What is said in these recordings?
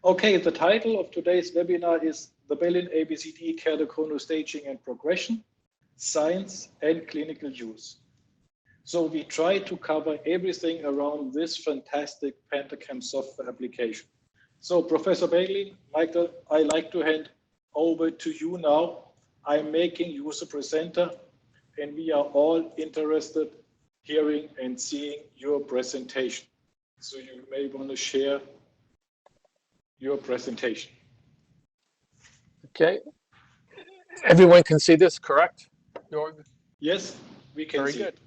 Okay, the title of today's webinar is the Belin ABCD Keratoconus Staging and Progression, Science and Clinical Use. So we try to cover everything around this fantastic Pentacam software application. So Professor Bailey, Michael, I like to hand over to you now. I'm making you the presenter, and we are all interested hearing and seeing your presentation. So you may want to share your presentation. Okay. Everyone can see this, correct, Jorg? Yes, we can see. Very good.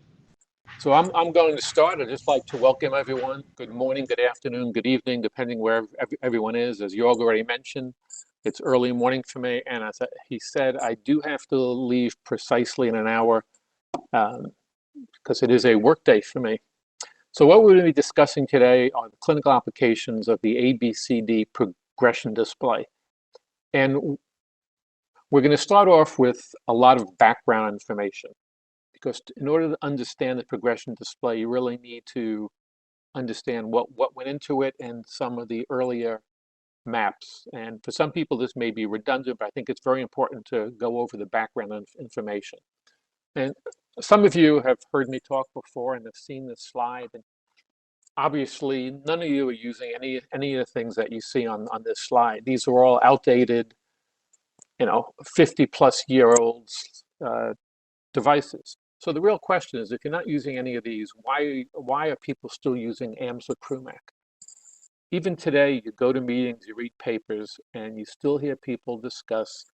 So I'm going to start. I'd just like to welcome everyone. Good morning, good afternoon, good evening, depending where everyone is. As Jorg already mentioned, it's early morning for me, and as he said, I do have to leave precisely in an hour because it is a work day for me. So what we're going to be discussing today are the clinical applications of the ABCD progression display. And we're going to start off with a lot of background information, because in order to understand the progression display, you really need to understand what went into it and some of the earlier maps. And for some people, this may be redundant, but I think it's very important to go over the background information. And some of you have heard me talk before and have seen this slide. And obviously, none of you are using any of the things that you see on this slide. These are all outdated, 50-plus-year-old devices. So the real question is, if you're not using any of these, why are people still using AMSA-CRUMAC? Even today, you go to meetings, you read papers, and you still hear people discuss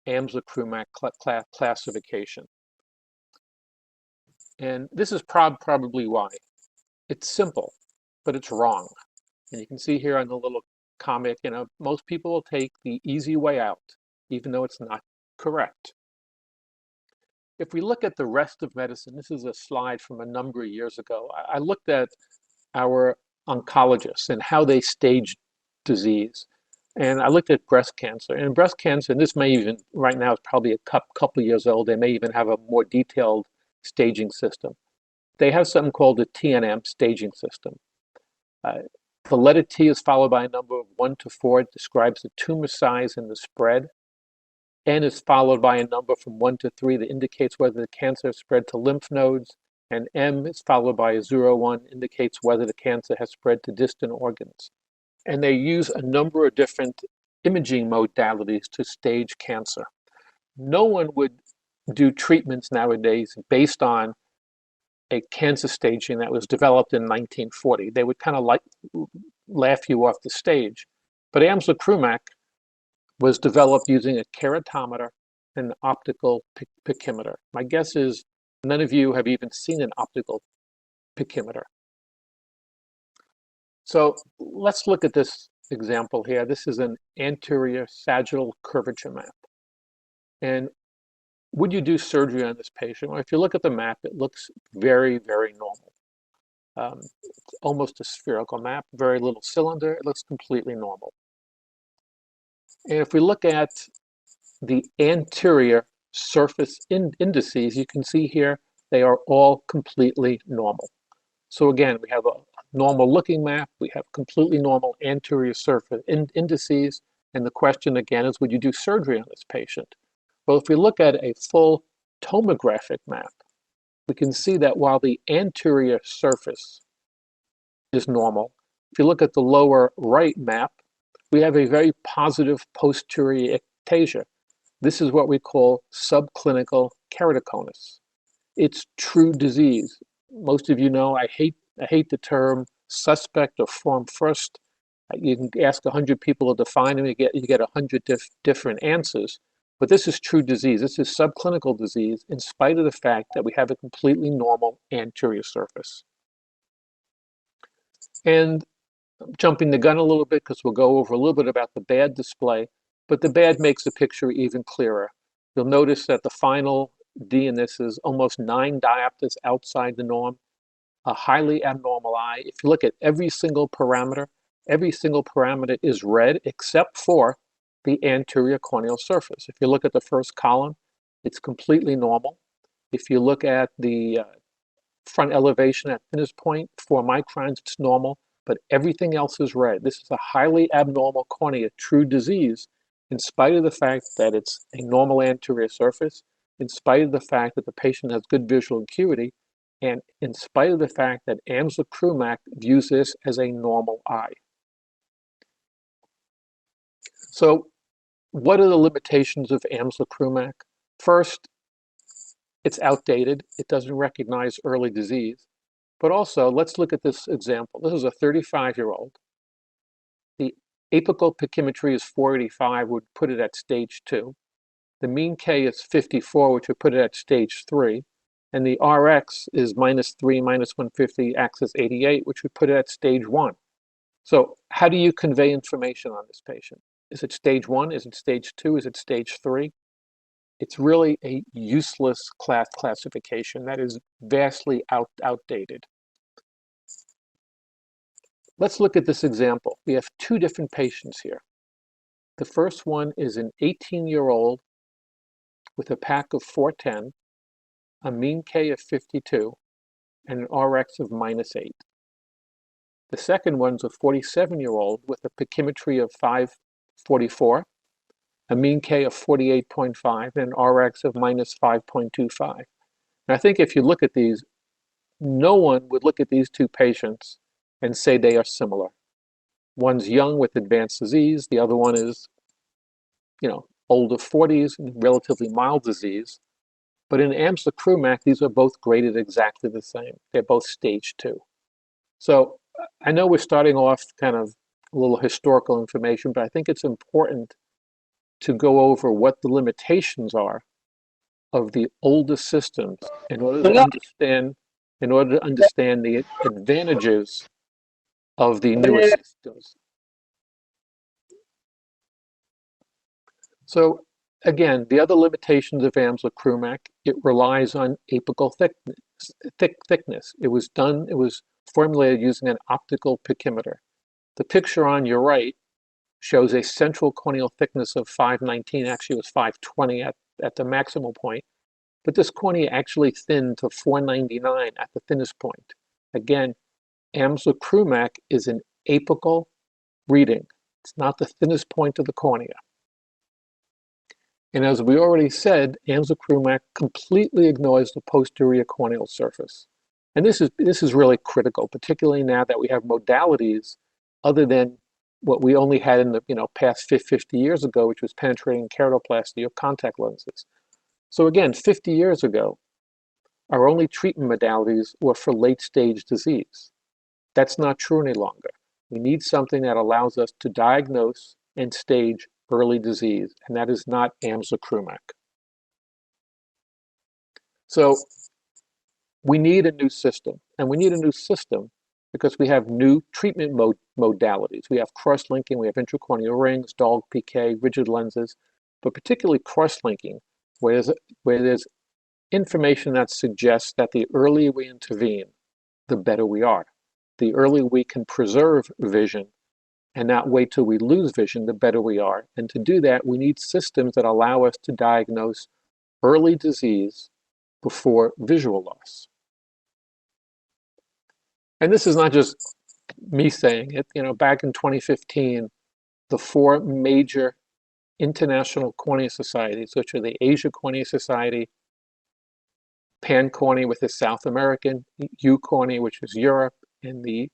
AMSA-CRUMAC classification. And this is probably why. It's simple, but it's wrong. And you can see here on the little comic, most people will take the easy way out, even though it's not correct. If we look at the rest of medicine, this is a slide from a number of years ago. I looked at our oncologists and how they stage disease. And I looked at breast cancer. And breast cancer, and this may even, right now, it's probably a couple of years old. They may even have a more detailed staging system. They have something called a TNM staging system. The letter T is followed by a number of 1 to 4. It describes the tumor size and the spread. N is followed by a number from 1 to 3 that indicates whether the cancer has spread to lymph nodes. And M is followed by a 0, 1, indicates whether the cancer has spread to distant organs. And they use a number of different imaging modalities to stage cancer. No one would do treatments nowadays based on a cancer staging that was developed in 1940. They would kind of laugh you off the stage. But AMSA-CRUMAC was developed using a keratometer and an optical pachymeter. My guess is none of you have even seen an optical pachymeter. So let's look at this example here. This is an anterior sagittal curvature map. And would you do surgery on this patient? Well, if you look at the map, it looks very, very normal. It's almost a spherical map, very little cylinder. It looks completely normal. And if we look at the anterior surface indices, you can see here they are all completely normal. So again, we have a normal looking map, we have completely normal anterior surface indices, and the question again is, would you do surgery on this patient? Well, if we look at a full tomographic map, we can see that while the anterior surface is normal, if you look at the lower right map, we have a very positive posterior ectasia. This is what we call subclinical keratoconus. It's true disease. Most of you know I hate the term suspect or form first. You can ask 100 people to define them, you get 100 different answers. But this is true disease. This is subclinical disease in spite of the fact that we have a completely normal anterior surface. And I'm jumping the gun a little bit because we'll go over a little bit about the bad display, but the bad makes the picture even clearer. You'll notice that the final D in this is almost 9 diopters outside the norm, a highly abnormal eye. If you look at every single parameter is red except for the anterior corneal surface. If you look at the first column, it's completely normal. If you look at the front elevation at thinnest point, 4 microns, it's normal. but everything else is red. This is a highly abnormal cornea, true disease, in spite of the fact that it's a normal anterior surface, in spite of the fact that the patient has good visual acuity, and in spite of the fact that Amsler-Krumak views this as a normal eye. So what are the limitations of Amsler-Krumak? First, it's outdated. It doesn't recognize early disease. But also, let's look at this example. This is a 35-year-old. The apical pachymetry is 485, would put it at stage 2. The mean K is 54, which would put it at stage 3. And the RX is -3, -150, axis 88, which would put it at stage 1. So how do you convey information on this patient? Is it stage 1? Is it stage 2? Is it stage 3? It's really a useless classification that is vastly outdated. Let's look at this example. We have 2 different patients here. The first one is an 18-year-old with a PAC of 410, a mean K of 52, and an RX of -8. The second one's a 47-year-old with a pachymetry of 544, a mean K of 48.5, and an RX of -5.25. And I think if you look at these, no one would look at these 2 patients and say they are similar. One's young with advanced disease, the other one is, older 40s, relatively mild disease. But in Amsler-Krumak, these are both graded exactly the same. They're both stage 2. So I know we're starting off kind of a little historical information, but I think it's important to go over what the limitations are of the older systems in order to understand the advantages of the newer systems. So again, the other limitations of Amsler-Krumak, it relies on apical thickness. It was formulated using an optical pachymeter. The picture on your right shows a central corneal thickness of 519, actually it was 520 at the maximal point, but this cornea actually thinned to 499 at the thinnest point. Again, Amsler-Krumak is an apical reading. It's not the thinnest point of the cornea. And as we already said, Amsler-Krumak completely ignores the posterior corneal surface. And this is really critical, particularly now that we have modalities other than what we only had in the past 50 years ago, which was penetrating keratoplasty or contact lenses. So again, 50 years ago, our only treatment modalities were for late-stage disease. That's not true any longer. We need something that allows us to diagnose and stage early disease, and that is not Amsler-Krumak. So we need a new system, and we need a new system because we have new treatment modalities. We have cross-linking, we have intracorneal rings, dog PK, rigid lenses, but particularly cross-linking, where there's information that suggests that the earlier we intervene, the better we are. The earlier we can preserve vision and not wait till we lose vision, the better we are. And to do that, we need systems that allow us to diagnose early disease before visual loss. And this is not just me saying it. Back in 2015, the 4 major international cornea societies, which are the Asia Cornea Society, Pan Cornea, with the South American, U Cornea, which is Europe, and the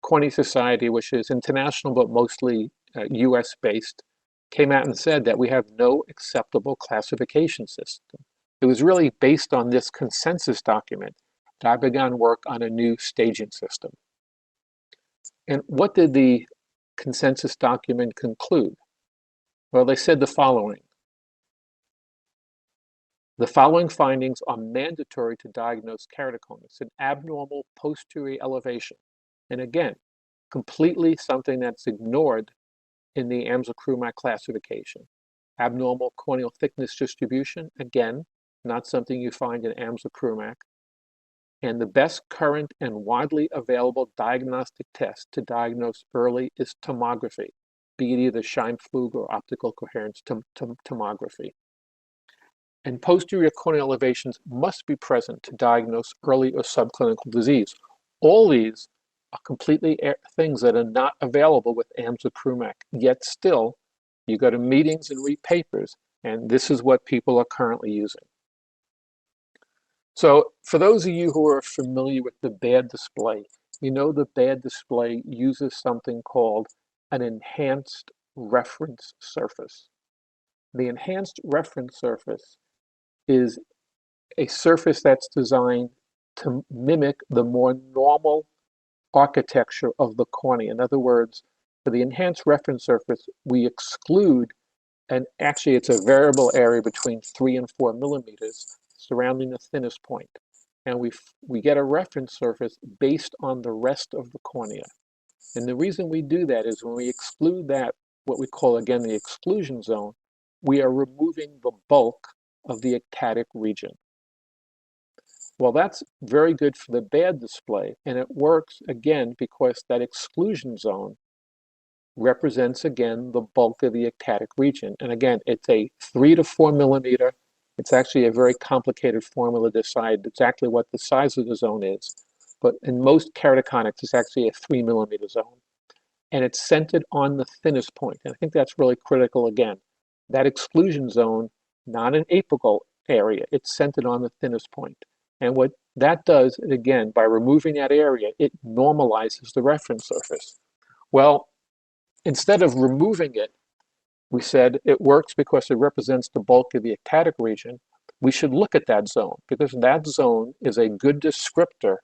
Cornea Society, which is international but mostly US based, came out and said that we have no acceptable classification system. It was really based on this consensus document that I began work on a new staging system. And what did the consensus document conclude? Well, they said the following. The following findings are mandatory to diagnose keratoconus, an abnormal posterior elevation. And again, completely something that's ignored in the Amsler-Krumak classification. Abnormal corneal thickness distribution, again, not something you find in Amsler-Krumak. And the best current and widely available diagnostic test to diagnose early is tomography, be it either Scheimpflug or optical coherence tomography. And posterior corneal elevations must be present to diagnose early or subclinical disease. All these are completely things that are not available with AMSA-CRUMAC. Yet still, you go to meetings and read papers, and this is what people are currently using. So for those of you who are familiar with the bad display, you know the bad display uses something called an enhanced reference surface. The enhanced reference surface is a surface that's designed to mimic the more normal architecture of the cornea. In other words, for the enhanced reference surface, we exclude, and actually it's a variable area between 3 and 4 millimeters surrounding the thinnest point. And we get a reference surface based on the rest of the cornea. And the reason we do that is when we exclude that, what we call again the exclusion zone, we are removing the bulk of the ectatic region. Well, that's very good for the bad display, and it works again because that exclusion zone represents again the bulk of the ectatic region. And again, it's a 3 to 4 millimeter. It's actually a very complicated formula to decide exactly what the size of the zone is. But in most keratoconics, it's actually a 3 millimeter zone. And it's centered on the thinnest point. And I think that's really critical again. That exclusion zone, not an apical area, it's centered on the thinnest point. And what that does, again, by removing that area, it normalizes the reference surface. Well, instead of removing it, we said it works because it represents the bulk of the ectatic region. We should look at that zone because that zone is a good descriptor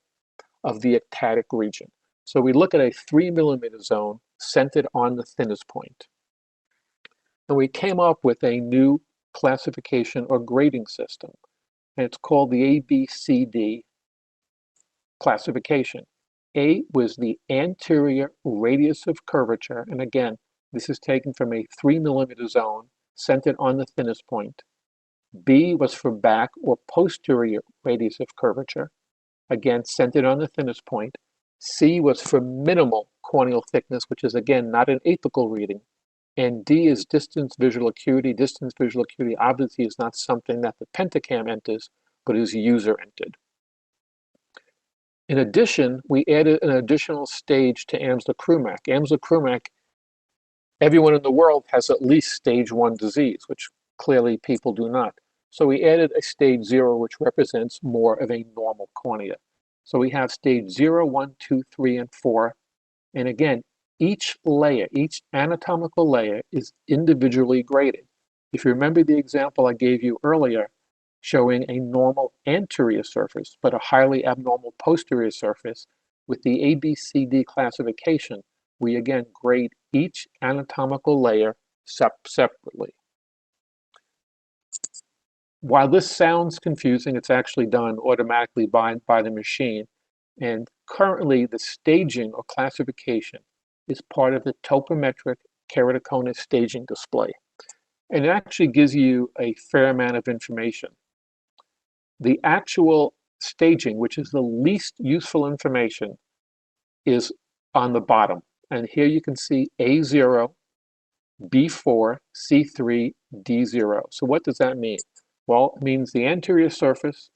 of the ectatic region. So we look at a 3 millimeter zone centered on the thinnest point. And we came up with a new classification or grading system. And it's called the ABCD classification. A was the anterior radius of curvature. And again, this is taken from a 3 millimeter zone centered on the thinnest point. B was for back or posterior radius of curvature, again, centered on the thinnest point. C was for minimal corneal thickness, which is again, not an apical reading. And D is distance visual acuity. Distance visual acuity obviously is not something that the pentacam enters, but is user entered. In addition, we added an additional stage to AMSA-CRUMAC. AMSA-CRUMAC, everyone in the world has at least stage 1 disease, which clearly people do not. So we added a stage 0, which represents more of a normal cornea. So we have stage 0, 1, 2, 3, and 4. And again, each layer, each anatomical layer is individually graded. If you remember the example I gave you earlier, showing a normal anterior surface, but a highly abnormal posterior surface, with the ABCD classification, we again grade each anatomical layer separately. While this sounds confusing, it's actually done automatically by the machine. And currently, the staging or classification is part of the topometric keratoconus staging display. And it actually gives you a fair amount of information. The actual staging, which is the least useful information, is on the bottom. And here you can see A0, B4, C3, D0. So what does that mean? Well, it means the anterior surface,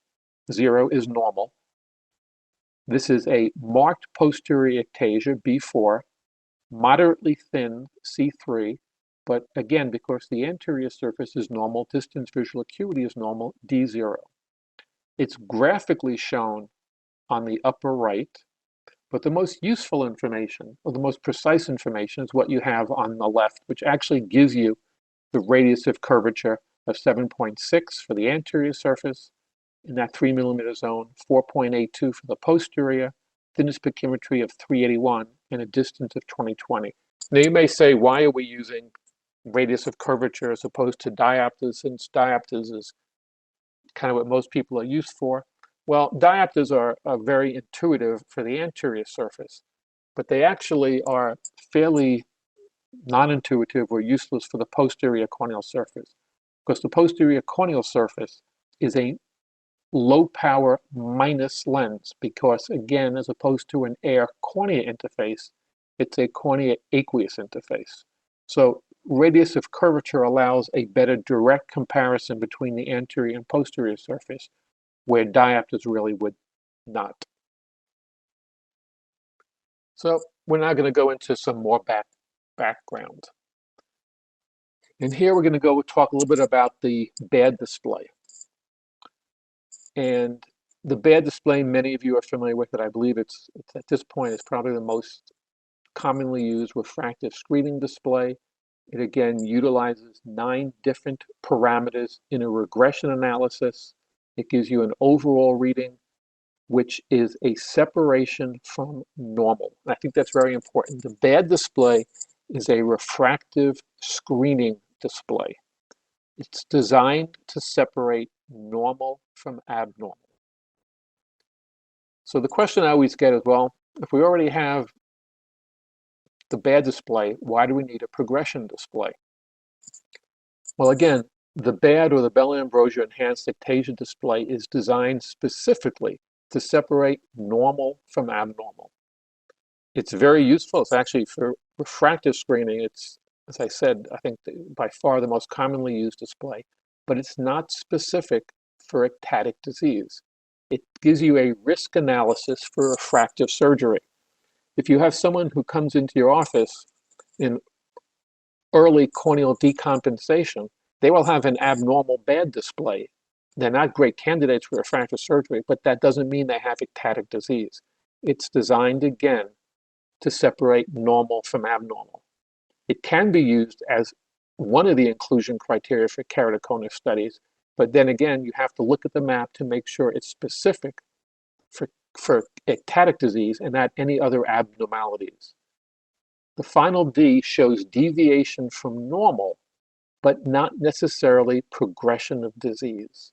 0, is normal. This is a marked posterior ectasia, B4, moderately thin, C3, but again, because the anterior surface is normal, distance visual acuity is normal, D0. It's graphically shown on the upper right, but the most useful information, or the most precise information, is what you have on the left, which actually gives you the radius of curvature of 7.6 for the anterior surface, in that 3 millimeter zone, 4.82 for the posterior, thinnest pachymetry of 381, and a distance of 2020. Now you may say, why are we using radius of curvature as opposed to diopters, since diopters is kind of what most people are used for? Well, diopters are very intuitive for the anterior surface, but they actually are fairly non-intuitive or useless for the posterior corneal surface, because the posterior corneal surface is a low power minus lens, because again, as opposed to an air cornea interface, it's a cornea aqueous interface. So radius of curvature allows a better direct comparison between the anterior and posterior surface, where diopters really would not. So we're now going to go into some more background. And here we're going to go talk a little bit about the bad display. And the bad display, many of you are familiar with it. I believe it's at this point, it's probably the most commonly used refractive screening display. It again utilizes 9 different parameters in a regression analysis. It gives you an overall reading, which is a separation from normal. I think that's very important. The bad display is a refractive screening display. It's designed to separate normal from abnormal. So the question I always get is, well, if we already have the bad display, why do we need a progression display? Well, again, the bad or the Belin-Ambrosia enhanced ectasia display is designed specifically to separate normal from abnormal. It's very useful. It's actually for refractive screening. It's, as I said, I think by far the most commonly used display, but it's not specific for ectatic disease. It gives you a risk analysis for refractive surgery. If you have someone who comes into your office in early corneal decompensation, they will have an abnormal bad display. They're not great candidates for refractive surgery, but that doesn't mean they have ectatic disease. It's designed, again, to separate normal from abnormal. It can be used as one of the inclusion criteria for keratoconus studies, but then again, you have to look at the map to make sure it's specific for ectatic disease and not any other abnormalities. The final D shows deviation from normal, but not necessarily progression of disease.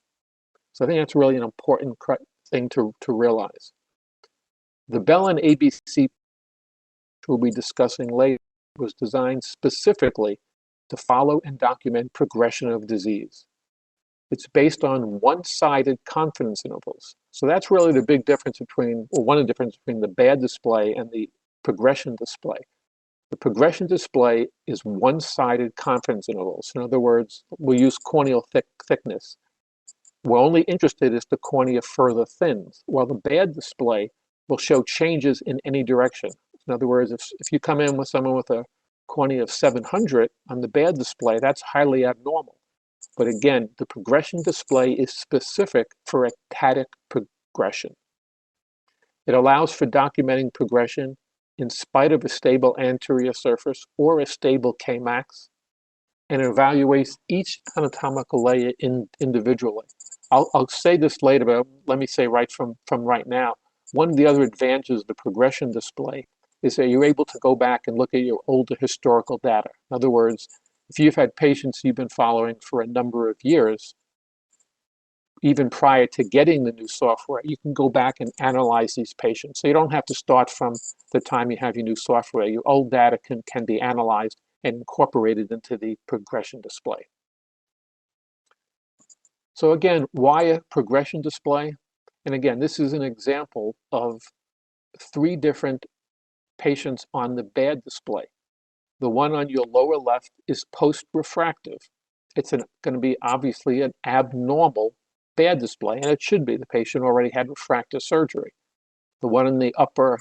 So I think that's really an important thing to realize. The Belin ABC, we'll be discussing later, was designed specifically to follow and document progression of disease. It's based on one-sided confidence intervals. So that's really the big difference between, or one of the differences between the bad display and the progression display. The progression display is one-sided confidence intervals. In other words, we use corneal thickness. We're only interested if the cornea further thins, while the bad display will show changes in any direction. In other words, if you come in with someone with a cornea of 700 on the bad display, that's highly abnormal. But again, the progression display is specific for ectatic progression. It allows for documenting progression in spite of a stable anterior surface or a stable Kmax, and evaluates each anatomical layer individually. I'll say this later, but let me say right from right now, one of the other advantages of the progression display is that you're able to go back and look at your older historical data. In other words, if you've had patients you've been following for a number of years, even prior to getting the new software, you can go back and analyze these patients. So you don't have to start from the time you have your new software. Your old data can be analyzed and incorporated into the progression display. So again, why a progression display? And again, this is an example of 3 different patients on the bad display. The one on your lower left is post-refractive. It's going to be obviously an abnormal bad display, and it should be. The patient already had refractive surgery. The one in the upper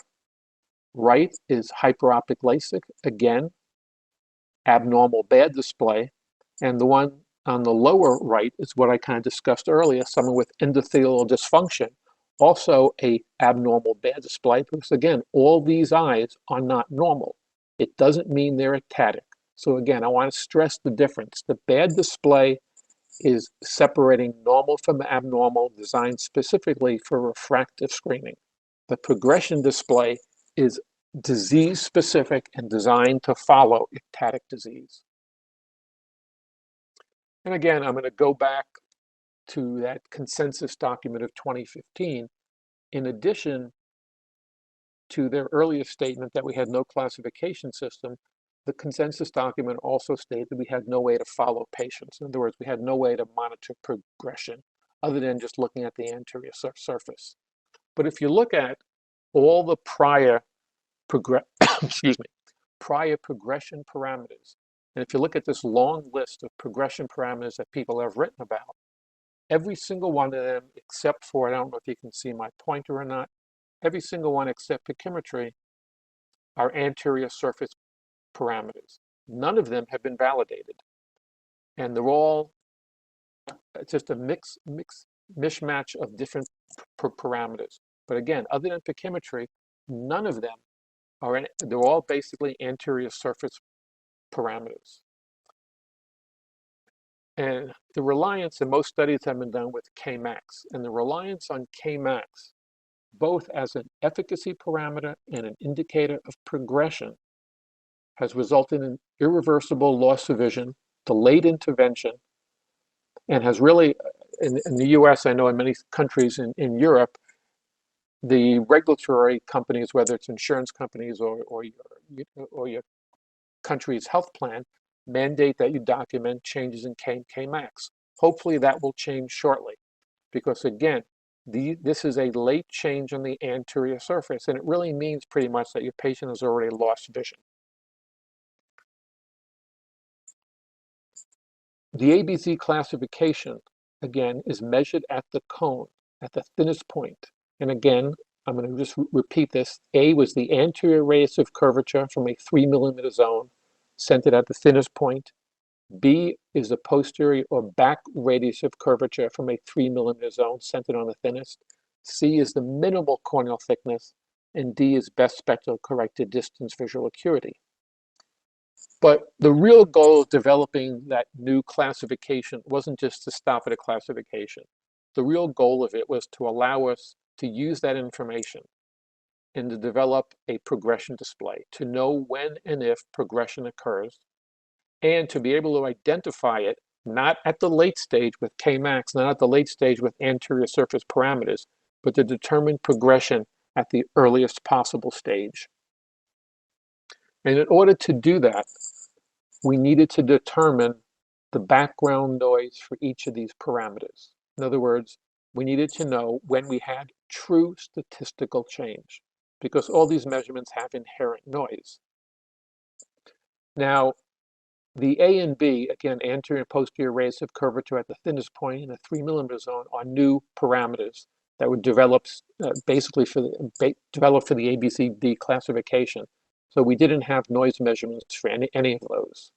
right is hyperopic LASIK, again, abnormal bad display. And the one on the lower right is what I kind of discussed earlier, someone with endothelial dysfunction, also a abnormal bad display, because again, all these eyes are not normal. It doesn't mean they're ectatic. So again, I want to stress the difference. The bad display is separating normal from abnormal, designed specifically for refractive screening. The progression display is disease specific and designed to follow ectatic disease. And again, I'm going to go back to that consensus document of 2015. In addition to their earlier statement that we had no classification system, the consensus document also stated that we had no way to follow patients. In other words, we had no way to monitor progression other than just looking at the anterior surface. But if you look at all the prior prior progression parameters, and if you look at this long list of progression parameters that people have written about, every single one of them, except for, I don't know if you can see my pointer or not, every single one except pachymetry are anterior surface parameters. None of them have been validated. And they're all just a mishmash of different parameters. But again, other than pachymetry, none of them are, they're all basically anterior surface parameters. And the reliance, and most studies have been done with Kmax, and the reliance on Kmax, both as an efficacy parameter and an indicator of progression, has resulted in irreversible loss of vision, delayed intervention, and has really, in the US, I know in many countries in Europe, the regulatory companies, whether it's insurance companies or your country's health plan, mandate that you document changes in Kmax. Hopefully that will change shortly, because again, this is a late change on the anterior surface, and it really means pretty much that your patient has already lost vision. The ABC classification, again, is measured at the cone, at the thinnest point. And again, I'm going to just repeat this. A was the anterior radius of curvature from a 3mm zone, centered at the thinnest point. B is the posterior or back radius of curvature from a 3mm zone, centered on the thinnest. C is the minimal corneal thickness, and D is best spectral corrected distance visual acuity. But the real goal of developing that new classification wasn't just to stop at a classification. The real goal of it was to allow us to use that information and to develop a progression display, to know when and if progression occurs, and to be able to identify it not at the late stage with Kmax, not at the late stage with anterior surface parameters, but to determine progression at the earliest possible stage. And in order to do that, we needed to determine the background noise for each of these parameters. In other words, we needed to know when we had true statistical change, because all these measurements have inherent noise. Now, the A and B, again, anterior and posterior radius of curvature at the thinnest point in the 3mm zone, are new parameters that were developed basically developed for the ABCD classification. So we didn't have noise measurements for any of those.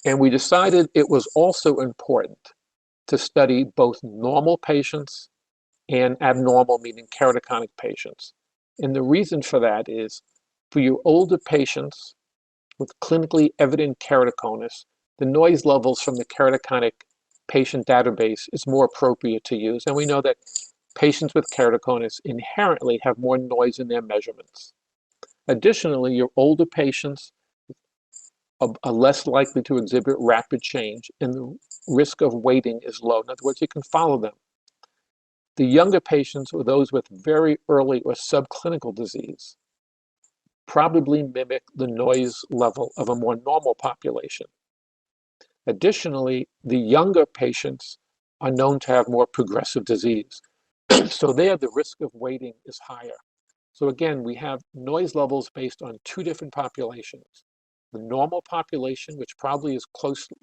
And we decided it was also important to study both normal patients and abnormal, meaning keratoconic patients. And the reason for that is, for your older patients with clinically evident keratoconus, the noise levels from the keratoconic patient database is more appropriate to use. And we know that patients with keratoconus inherently have more noise in their measurements. Additionally, your older patients are less likely to exhibit rapid change, and the risk of waiting is low. In other words, you can follow them. The younger patients, or those with very early or subclinical disease, probably mimic the noise level of a more normal population. Additionally, the younger patients are known to have more progressive disease. So there, the risk of waiting is higher. So again, we have noise levels based on two different populations. The normal population, which probably is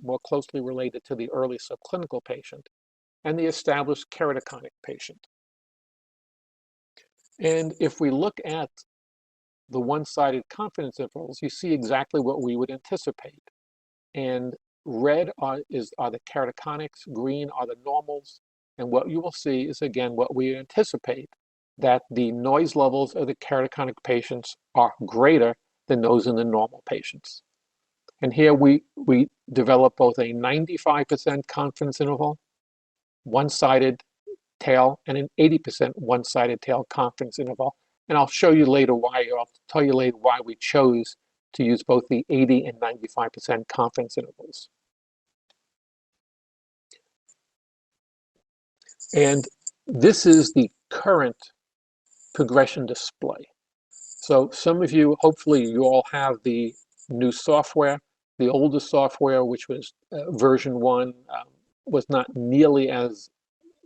more closely related to the early subclinical patient, and the established keratoconic patient. And if we look at the one-sided confidence intervals, you see exactly what we would anticipate. And red are the keratoconics, green are the normals, and what you will see is, again, what we anticipate, that the noise levels of the keratoconic patients are greater than those in the normal patients. And here we develop both a 95% confidence interval, one-sided tail, and an 80% one-sided tail confidence interval. And I'll show you later why, or I'll tell you later why we chose to use both the 80 and 95% confidence intervals. And this is the current progression display. So some of you, hopefully you all have the new software. The older software, which was version 1, was not nearly as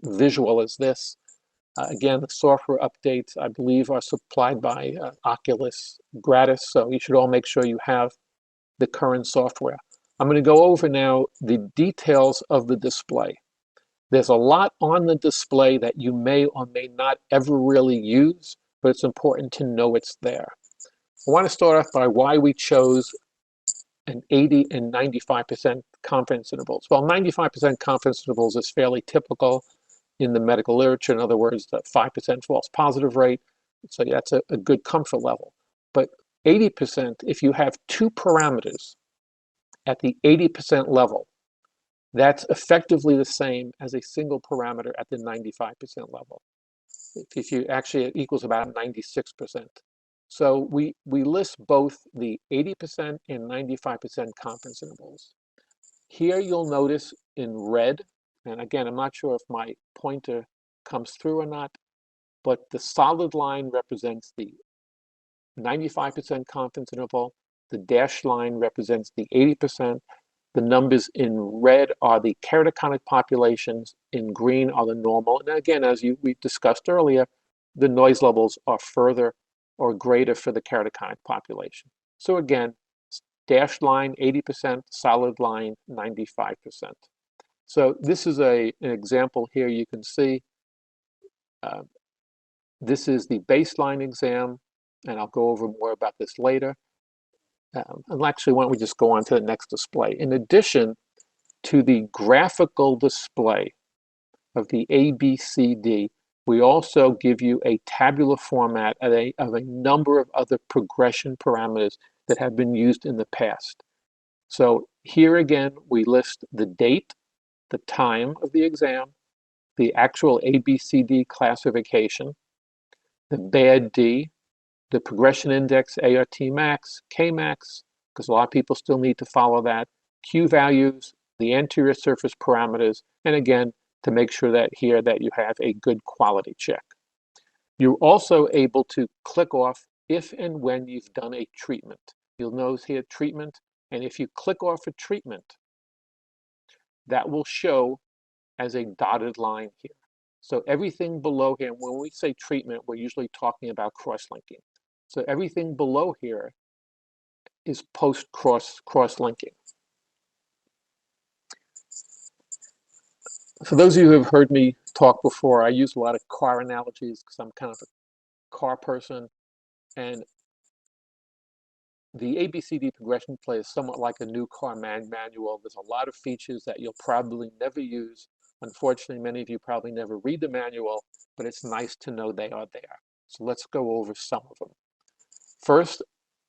visual as this. Again, the software updates, I believe, are supplied by OCULUS gratis, so you should all make sure you have the current software. I'm going to go over now the details of the display. There's a lot on the display that you may or may not ever really use, but it's important to know it's there. I want to start off by why we chose an 80 and 95% confidence intervals. Well, 95% confidence intervals is fairly typical in the medical literature. In other words, the 5% false positive rate. So that's a good comfort level. But 80%, if you have two parameters at the 80% level, that's effectively the same as a single parameter at the 95% level. If you actually, it equals about 96%. So we list both the 80% and 95% confidence intervals. Here you'll notice in red, and again, I'm not sure if my pointer comes through or not, but the solid line represents the 95% confidence interval. The dashed line represents the 80%. The numbers in red are the keratoconic populations, in green are the normal. And again, as we discussed earlier, the noise levels are further or greater for the keratoconic population. So again, dashed line 80%, solid line 95%. So this is an example here you can see. This is the baseline exam, and I'll go over more about this later. And actually, why don't we just go on to the next display. In addition to the graphical display of the ABCD, we also give you a tabular format of a number of other progression parameters that have been used in the past. So here again, we list the date, the time of the exam, the actual ABCD classification, the BAD-D, the progression index, ART max, Kmax, because a lot of people still need to follow that, Q values, the anterior surface parameters, and again, to make sure that here that you have a good quality check. You're also able to click off if and when you've done a treatment. You'll notice here treatment, and if you click off a treatment, that will show as a dotted line here. So everything below here, when we say treatment, we're usually talking about cross-linking. So everything below here is post-cross-linking. For those of you who have heard me talk before, I use a lot of car analogies because I'm kind of a car person. And the ABCD progression play is somewhat like a new car manual. There's a lot of features that you'll probably never use. Unfortunately, many of you probably never read the manual, but it's nice to know they are there. So let's go over some of them. First,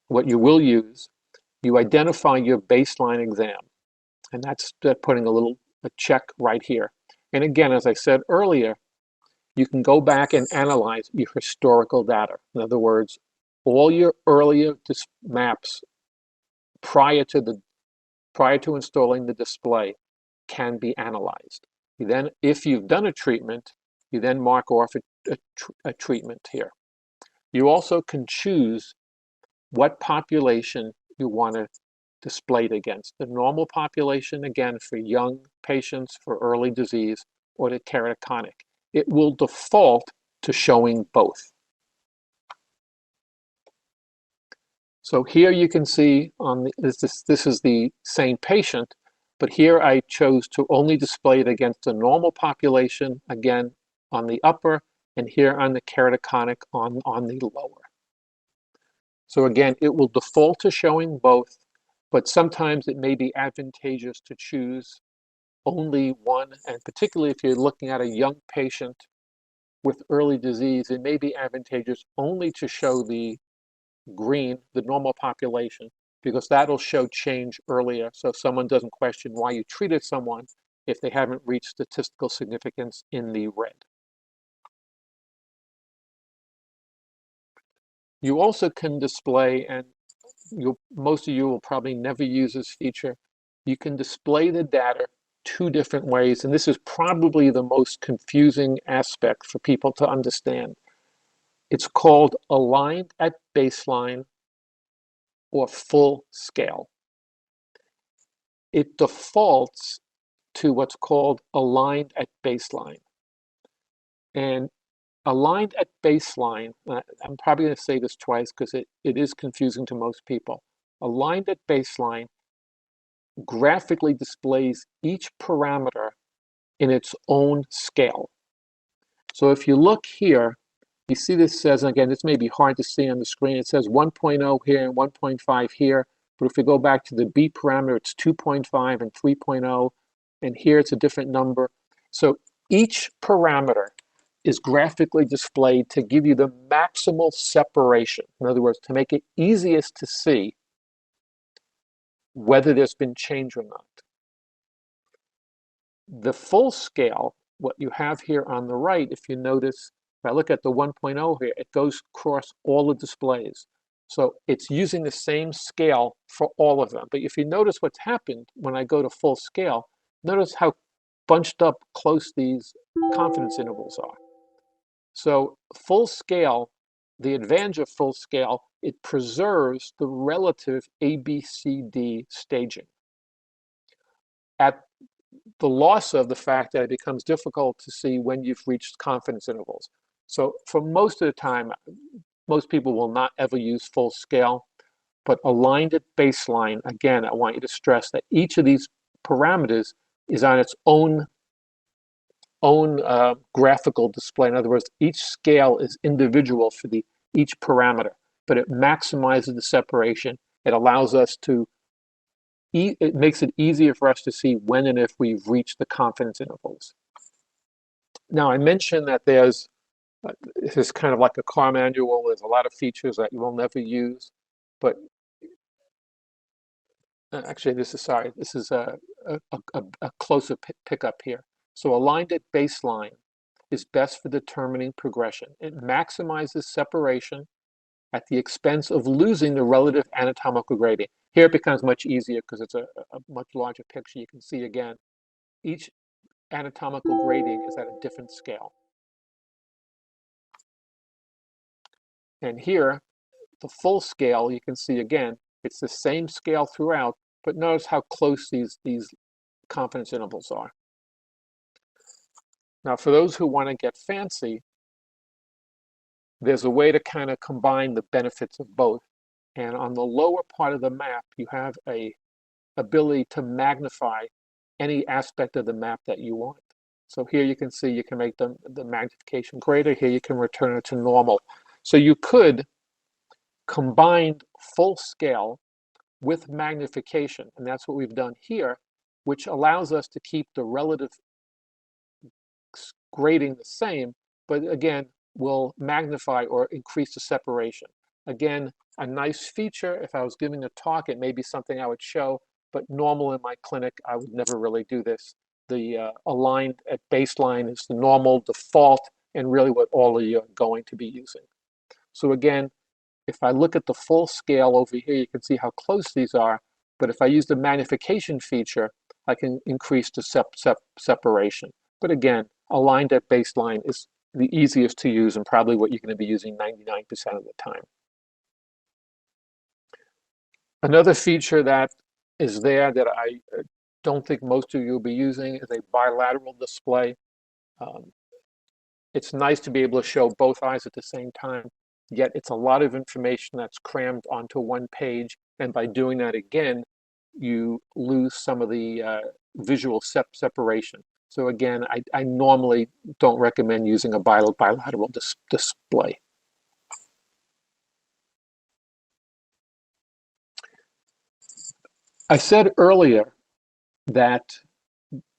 what you will use, you identify your baseline exam. And that's putting a check right here. And again, as I said earlier, you can go back and analyze your historical data. In other words, all your earlier maps prior to installing the display can be analyzed. You then, if you've done a treatment, you then mark off a treatment here. You also can choose what population you want to display it against. The normal population, again, for young patients, for early disease, or the keratoconic. It will default to showing both. So here you can see on this is the same patient, but here I chose to only display it against the normal population, again, on the upper, and here on the keratoconic on the lower. So again, it will default to showing both, but sometimes it may be advantageous to choose only one, and particularly if you're looking at a young patient with early disease, it may be advantageous only to show the green, the normal population, because that'll show change earlier, so someone doesn't question why you treated someone if they haven't reached statistical significance in the red. You also can display, and most of you will probably never use this feature, you can display the data two different ways, and this is probably the most confusing aspect for people to understand. It's called aligned at baseline or full scale. It defaults to what's called aligned at baseline. And aligned at baseline, I'm probably going to say this twice because it is confusing to most people. Aligned at baseline graphically displays each parameter in its own scale. So if you look here, You see this says, and again, this may be hard to see on the screen, it says 1.0 here and 1.5 here, but if we go back to the B parameter, it's 2.5 and 3.0, and here it's a different number. So each parameter is graphically displayed to give you the maximal separation. In other words, to make it easiest to see whether there's been change or not. The full scale, what you have here on the right, if you notice, if I look at the 1.0 here, it goes across all the displays. So it's using the same scale for all of them. But if you notice what's happened when I go to full scale, notice how bunched up close these confidence intervals are. So full scale, the advantage of full scale, it preserves the relative ABCD staging at the loss of the fact that it becomes difficult to see when you've reached confidence intervals. So for most of the time, most people will not ever use full scale, but aligned at baseline, again, I want you to stress that each of these parameters is on its own graphical display. In other words, each scale is individual for each parameter, but it maximizes the separation. It allows us to, it makes it easier for us to see when and if we've reached the confidence intervals. Now, I mentioned that this is kind of like a car manual. There's a lot of features that you will never use, but actually, this is a closer pickup here. So aligned at baseline is best for determining progression. It maximizes separation at the expense of losing the relative anatomical gradient. Here it becomes much easier because it's a much larger picture. You can see again, each anatomical gradient is at a different scale. And here, the full scale, you can see again, it's the same scale throughout, but notice how close these confidence intervals are. Now, for those who want to get fancy, there's a way to kind of combine the benefits of both. And on the lower part of the map, you have a ability to magnify any aspect of the map that you want. So here you can see you can make the magnification greater. Here you can return it to normal. So you could combine full scale with magnification, and that's what we've done here, which allows us to keep the relative grading the same, but again, will magnify or increase the separation. Again, a nice feature. If I was giving a talk, it may be something I would show, but normal in my clinic, I would never really do this. The aligned at baseline is the normal default and really what all of you are going to be using. So again, if I look at the full scale over here, you can see how close these are, but if I use the magnification feature, I can increase the separation. But again, aligned at baseline is the easiest to use and probably what you're going to be using 99% of the time. Another feature that is there that I don't think most of you will be using is a bilateral display. It's nice to be able to show both eyes at the same time, yet it's a lot of information that's crammed onto one page, and by doing that again, you lose some of the visual separation. So again, I normally don't recommend using a bilateral display. I said earlier that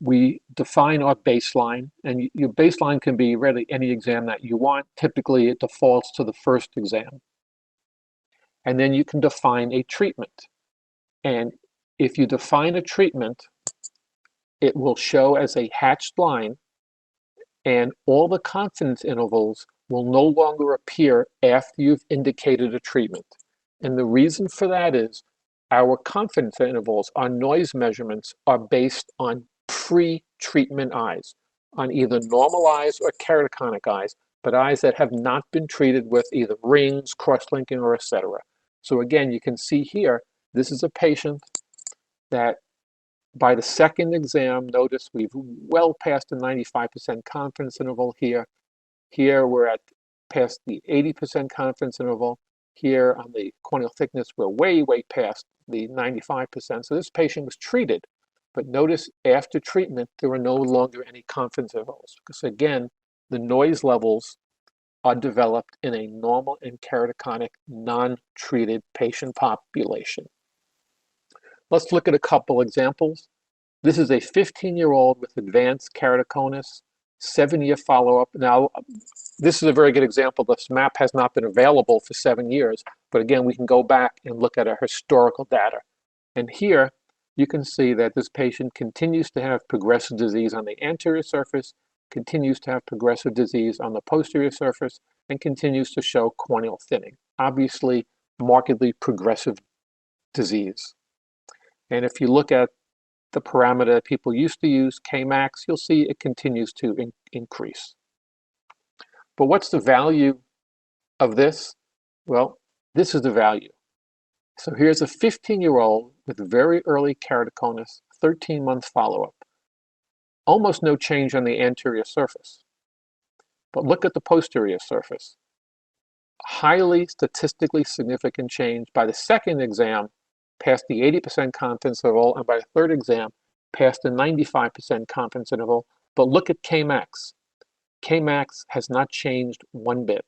we define our baseline, and your baseline can be really any exam that you want. Typically, it defaults to the first exam. And then you can define a treatment. And if you define a treatment, it will show as a hatched line, and all the confidence intervals will no longer appear after you've indicated a treatment. And the reason for that is our confidence intervals, our noise measurements, are based on pre-treatment eyes, on either normal eyes or keratoconic eyes, but eyes that have not been treated with either rings, cross-linking, or etc. So again, you can see here, this is a patient that by the second exam, notice we've well past the 95% confidence interval here. Here we're at past the 80% confidence interval. Here on the corneal thickness, we're way past the 95%. So this patient was treated, but notice after treatment, there were no longer any confidence intervals. Because again, the noise levels are developed in a normal and keratoconic non-treated patient population. Let's look at a couple examples. This is a 15-year-old with advanced keratoconus, 7-year follow-up. Now, this is a very good example. This map has not been available for 7 years, but again, we can go back and look at our historical data. And here, you can see that this patient continues to have progressive disease on the anterior surface, continues to have progressive disease on the posterior surface, and continues to show corneal thinning. Obviously, markedly progressive disease. And if you look at the parameter that people used to use, Kmax, you'll see it continues to increase. But what's the value of this? Well, this is the value. So here's a 15-year-old with very early keratoconus, 13-month follow-up. Almost no change on the anterior surface. But look at the posterior surface. Highly statistically significant change by the second exam, past the 80% confidence interval, and by the third exam, past the 95% confidence interval. But look at Kmax. Kmax has not changed one bit.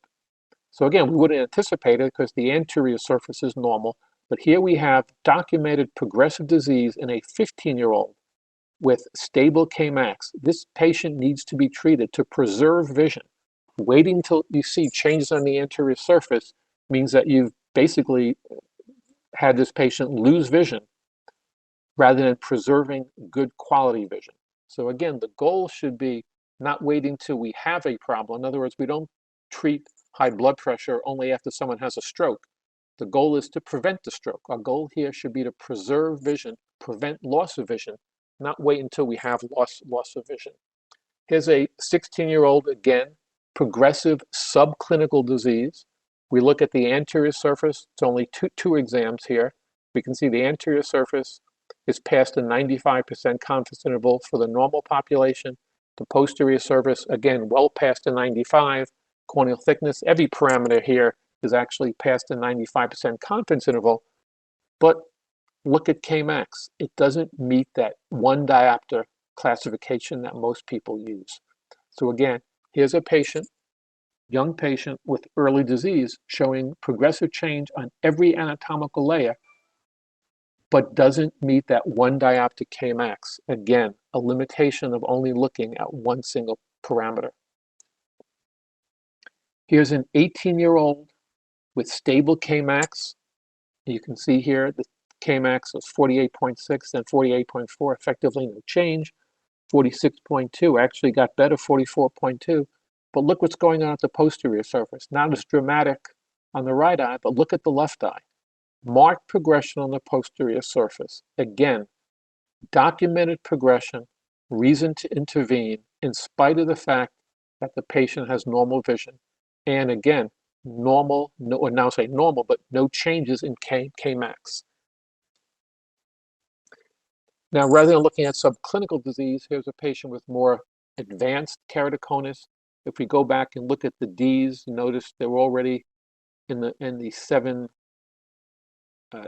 So again, we wouldn't anticipate it because the anterior surface is normal. But here we have documented progressive disease in a 15-year-old with stable Kmax. This patient needs to be treated to preserve vision. Waiting till you see changes on the anterior surface means that you've basically had this patient lose vision rather than preserving good quality vision. So again, the goal should be not waiting till we have a problem. In other words, we don't treat high blood pressure only after someone has a stroke. The goal is to prevent the stroke. Our goal here should be to preserve vision, prevent loss of vision, not wait until we have loss of vision. Here's a 16-year-old, again, progressive subclinical disease. We look at the anterior surface. It's only two exams here. We can see the anterior surface is past the 95% confidence interval for the normal population. The posterior surface, again, well past the 95. Corneal thickness, every parameter here is actually past the 95% confidence interval. But look at Kmax. It doesn't meet that one diopter classification that most people use. So again, here's a patient, young patient with early disease showing progressive change on every anatomical layer, but doesn't meet that one diopter Kmax. Again, a limitation of only looking at one single parameter. Here's an 18-year-old with stable Kmax. You can see here the Kmax was 48.6 and 48.4, effectively no change. 46.2 actually got better, 44.2. But look what's going on at the posterior surface. Not as dramatic on the right eye, but look at the left eye. Marked progression on the posterior surface. Again, documented progression, reason to intervene in spite of the fact that the patient has normal vision. And again, normal, or now say normal, but no changes in Kmax. Now, rather than looking at subclinical disease, here's a patient with more advanced keratoconus. If we go back and look at the Ds, notice they're already in the 7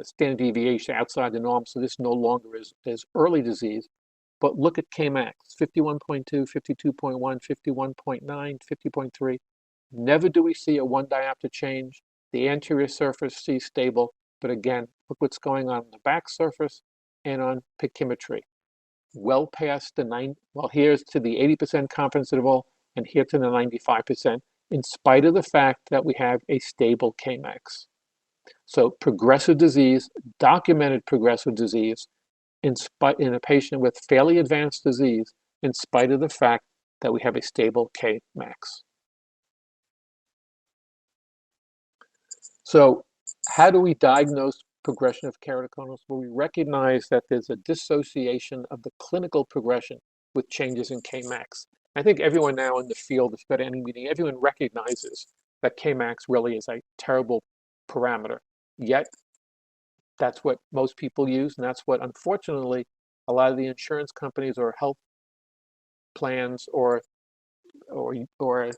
standard deviation outside the norm, so this no longer is early disease. But look at Kmax, 51.2, 52.1, 51.9, 50.3. Never do we see a one diopter change. The anterior surface sees stable, but again, look what's going on the back surface and on pachymetry. Well past the here's to the 80% confidence interval and here to the 95%, in spite of the fact that we have a stable Kmax. So progressive disease, documented progressive disease, in a patient with fairly advanced disease, in spite of the fact that we have a stable Kmax. So how do we diagnose progression of keratoconus? Well, we recognize that there's a dissociation of the clinical progression with changes in Kmax. I think everyone now in the field, if you go to any meeting, everyone recognizes that Kmax really is a terrible parameter. Yet, that's what most people use, and that's what, unfortunately, a lot of the insurance companies or health plans or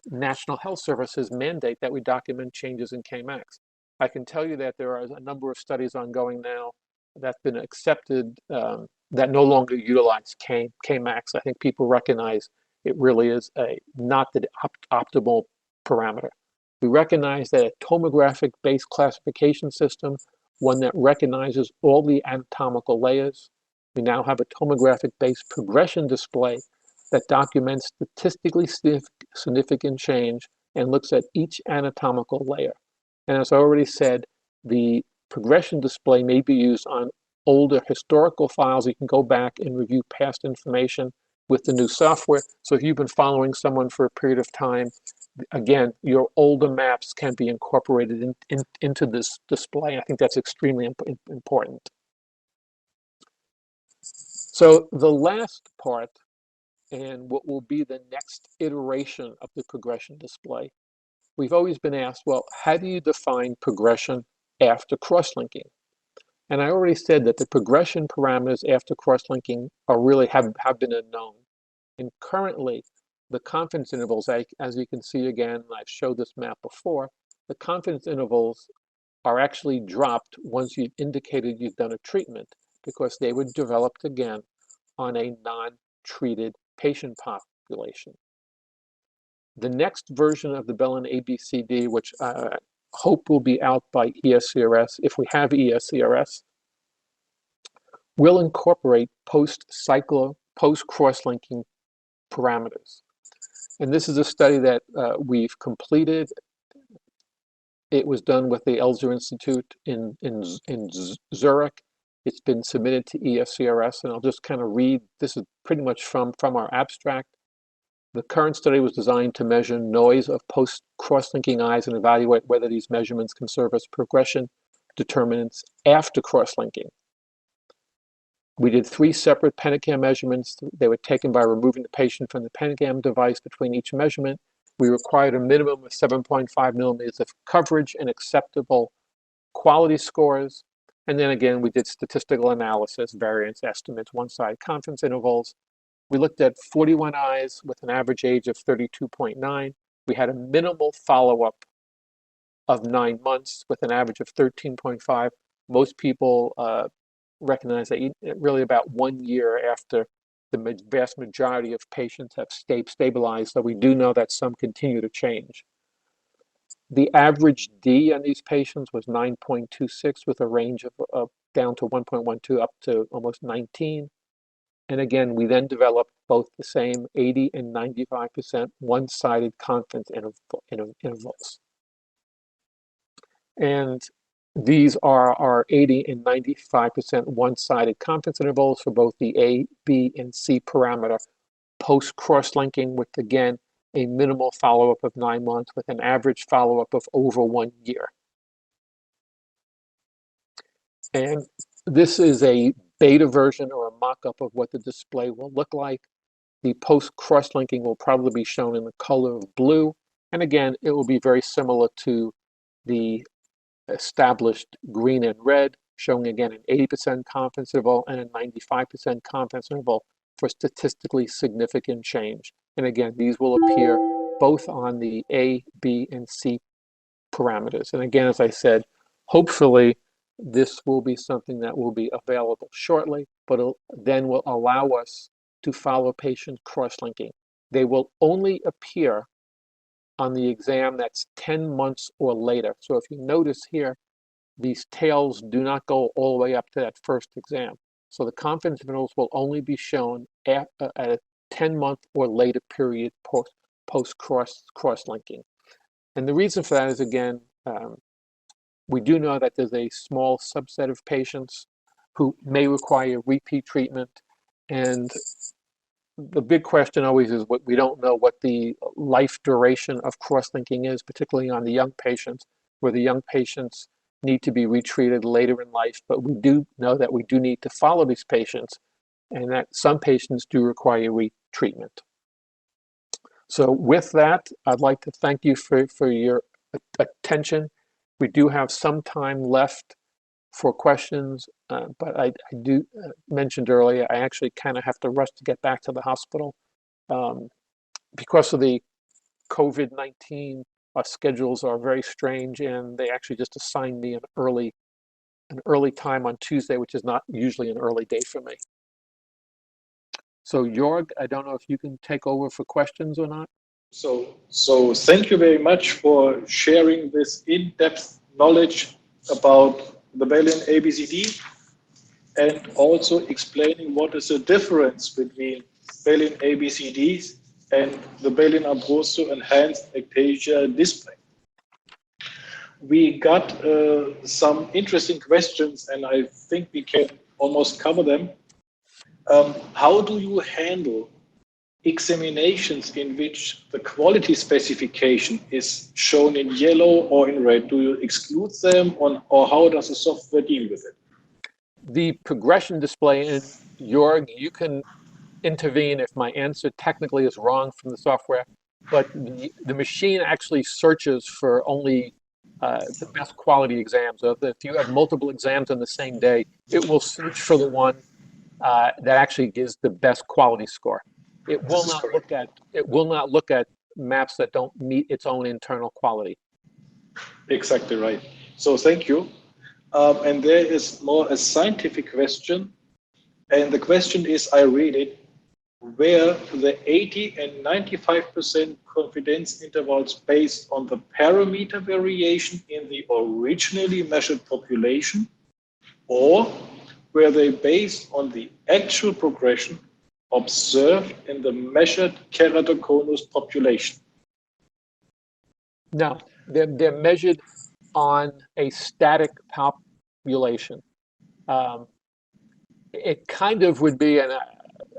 national health services mandate that we document changes in Kmax. I can tell you that there are a number of studies ongoing now that's been accepted that no longer utilize Kmax. I think people recognize it really is not the optimal parameter. We recognize that a tomographic-based classification system, one that recognizes all the anatomical layers. We now have a tomographic-based progression display that documents statistically significant change and looks at each anatomical layer. And as I already said, the progression display may be used on older historical files. You can go back and review past information with the new software. So if you've been following someone for a period of time, again, your older maps can be incorporated into this display. I think that's extremely important. So the last part, and what will be the next iteration of the progression display, we've always been asked, well, how do you define progression after cross-linking? And I already said that the progression parameters after cross-linking are really have been unknown. And currently, the confidence intervals, as you can see again, I've showed this map before, the confidence intervals are actually dropped once you've indicated you've done a treatment, because they were developed again on a non-treated patient population. The next version of the Belin ABCD, which I hope will be out by ESCRS, if we have ESCRS, will incorporate post-cross-linking parameters. And this is a study that we've completed. It was done with the Elser Institute in Zurich. It's been submitted to ESCRS, and I'll just kind of read. This is pretty much from our abstract. The current study was designed to measure noise of post-cross-linking eyes and evaluate whether these measurements can serve as progression determinants after cross-linking. We did 3 separate Pentacam measurements. They were taken by removing the patient from the Pentacam device between each measurement. We required a minimum of 7.5 millimeters of coverage and acceptable quality scores. And then again, we did statistical analysis, variance estimates, one-side confidence intervals. We looked at 41 eyes with an average age of 32.9. We had a minimal follow-up of 9 months with an average of 13.5. Most people recognize that really about 1 year after the vast majority of patients have stabilized, so we do know that some continue to change. The average D on these patients was 9.26 with a range of down to 1.12 up to almost 19. And again, we then developed both the same 80 and 95% one-sided confidence intervals. And these are our 80 and 95% one-sided confidence intervals for both the A, B, and C parameter post-cross-linking with, again, a minimal follow-up of 9 months with an average follow-up of over 1 year. And this is a beta version or a mock-up of what the display will look like. The post-cross-linking will probably be shown in the color of blue. And again, it will be very similar to the established green and red, showing again an 80% confidence interval and a 95% confidence interval for statistically significant change. And again, these will appear both on the A, B, and C parameters. And again, as I said, hopefully this will be something that will be available shortly, but then will allow us to follow patients cross-linking. They will only appear on the exam that's 10 months or later. So if you notice here, these tails do not go all the way up to that first exam. So the confidence intervals will only be shown at a 10-month or later period post cross-linking. And the reason for that is, again, we do know that there's a small subset of patients who may require repeat treatment. And the big question always is what we don't know what the life duration of cross-linking is, particularly on the young patients, where the young patients need to be retreated later in life. But we do know that we do need to follow these patients and that some patients do require retreatment. So with that, I'd like to thank you for your attention. We do have some time left for questions, but I do mentioned earlier, I actually kind of have to rush to get back to the hospital. Because of the COVID-19, our schedules are very strange, and they actually just assigned me an early time on Tuesday, which is not usually an early day for me. So Jorg, I don't know if you can take over for questions or not. So thank you very much for sharing this in-depth knowledge about the Belin ABCD and also explaining what is the difference between Belin ABCDs and the Belin Abruzzo Enhanced Ectasia Display. We got some interesting questions, and I think we can almost cover them. How do you handle examinations in which the quality specification is shown in yellow or in red? Do you exclude them, or how does the software deal with it? The progression display in Jorg, you can intervene if my answer technically is wrong from the software, but the machine actually searches for only the best quality exams. So if you have multiple exams on the same day, it will search for the one that actually gives the best quality score. It will not look at maps that don't meet its own internal quality. Exactly right. So thank you. And there is more a scientific question. And the question is, I read it, where the 80 and 95% confidence intervals based on the parameter variation in the originally measured population, or were they based on the actual progression observed in the measured keratoconus population? No, they're measured on a static population. It kind of would be, and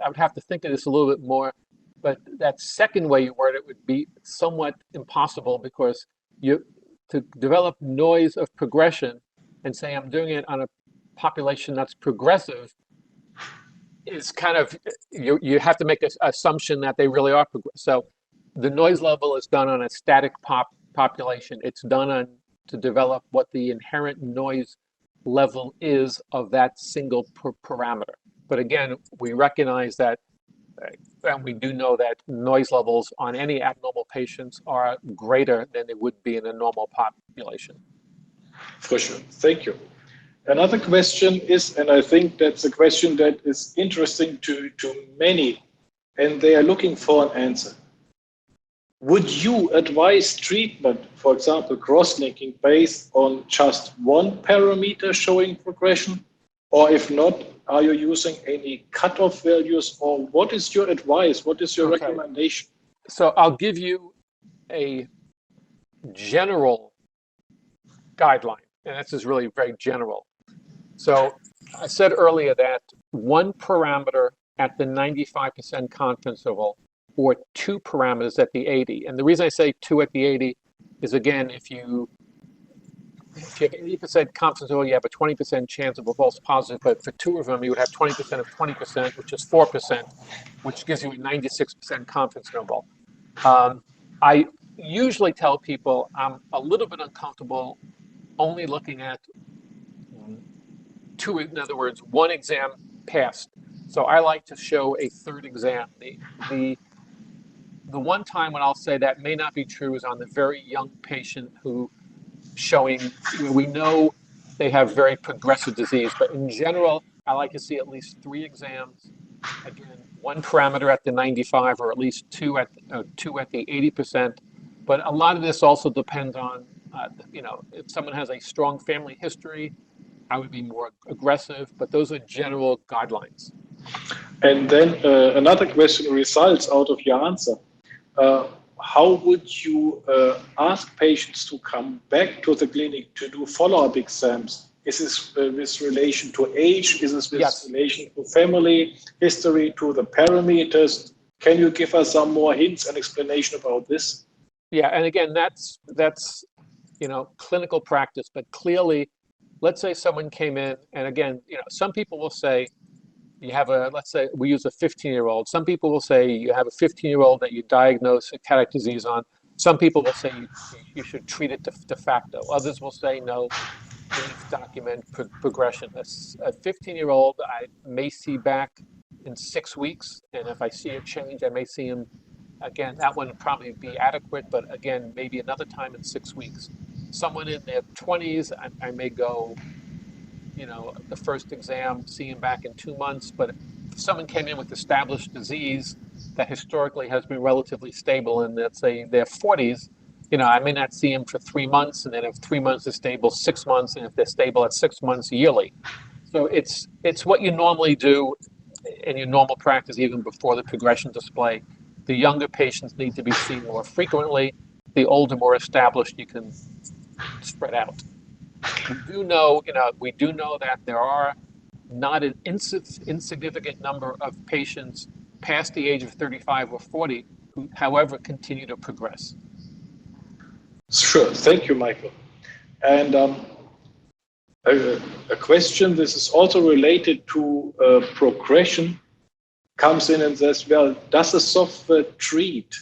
I would have to think of this a little bit more, but that second way you word it would be somewhat impossible, because to develop noise of progression and say I'm doing it on a population that's progressive is kind of, you have to make an assumption that they really are progressive. So the noise level is done on a static population. It's done to develop what the inherent noise level is of that single parameter. But again, we recognize that, and we do know that noise levels on any abnormal patients are greater than they would be in a normal population. For sure. Thank you. Another question is, and I think that's a question that is interesting to many, and they are looking for an answer. Would you advise treatment, for example, cross-linking based on just one parameter showing progression? Or if not, are you using any cutoff values, or what is your advice? What is your recommendation? So I'll give you a general guideline, and this is really very general. So I said earlier that one parameter at the 95% confidence interval, or two parameters at the 80. And the reason I say two at the 80 is, again, if you have 80% confidence interval, you have a 20% chance of a false positive, but for two of them, you would have 20% of 20%, which is 4%, which gives you a 96% confidence interval. I usually tell people I'm a little bit uncomfortable only looking at two, in other words, one exam passed. So I like to show a third exam. The one time when I'll say that may not be true is on the very young patient who we know they have very progressive disease. But in general, I like to see at least three exams. Again, one parameter at the 95, or at least two at the 80%. But a lot of this also depends on, if someone has a strong family history, I would be more aggressive. But those are general guidelines. And then another question results out of your answer. How would you ask patients to come back to the clinic to do follow-up exams? Is this with relation to age? Is this with relation to family history, to the parameters? Can you give us some more hints and explanation about this? Yeah, and again, that's clinical practice, but clearly, let's say someone came in, and again, some people will say, you have let's say we use a 15-year-old. Some people will say you have a 15-year-old that you diagnose a cataract disease on. Some people will say you should treat it de facto. Others will say no, we need to document progression. A 15-year-old I may see back in 6 weeks, and if I see a change, I may see him again. That one would probably be adequate, but again, maybe another time in 6 weeks. Someone in their 20s, I may go, the first exam, see him back in 2 months. But if someone came in with established disease, that historically has been relatively stable in, let's say, their 40s, I may not see them for 3 months, and then if 3 months is stable, 6 months, and if they're stable at 6 months, yearly. So it's what you normally do in your normal practice, even before the progression display. The younger patients need to be seen more frequently. The older, more established, you can spread out. We do know, that there are not an insignificant number of patients past the age of 35 or 40 who, however, continue to progress. Sure. Thank you, Michael. And a question, this is also related to progression, comes in and says, well, does the software treat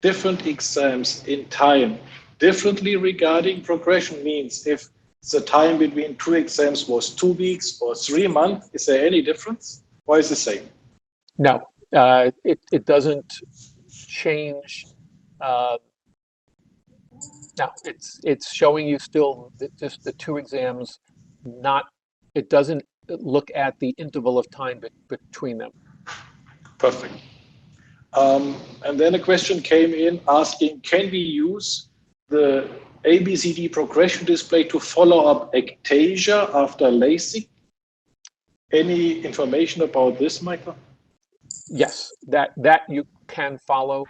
different exams in time differently regarding progression? Means if the time between 2 exams was 2 weeks or 3 months, is there any difference, or is it the same? No, it doesn't change. No, it's showing you still just the 2 exams. It doesn't look at the interval of time between them. Perfect. And then a question came in asking, can we use the ABCD progression display to follow up ectasia after LASIK? Any information about this, Michael? Yes, that you can follow.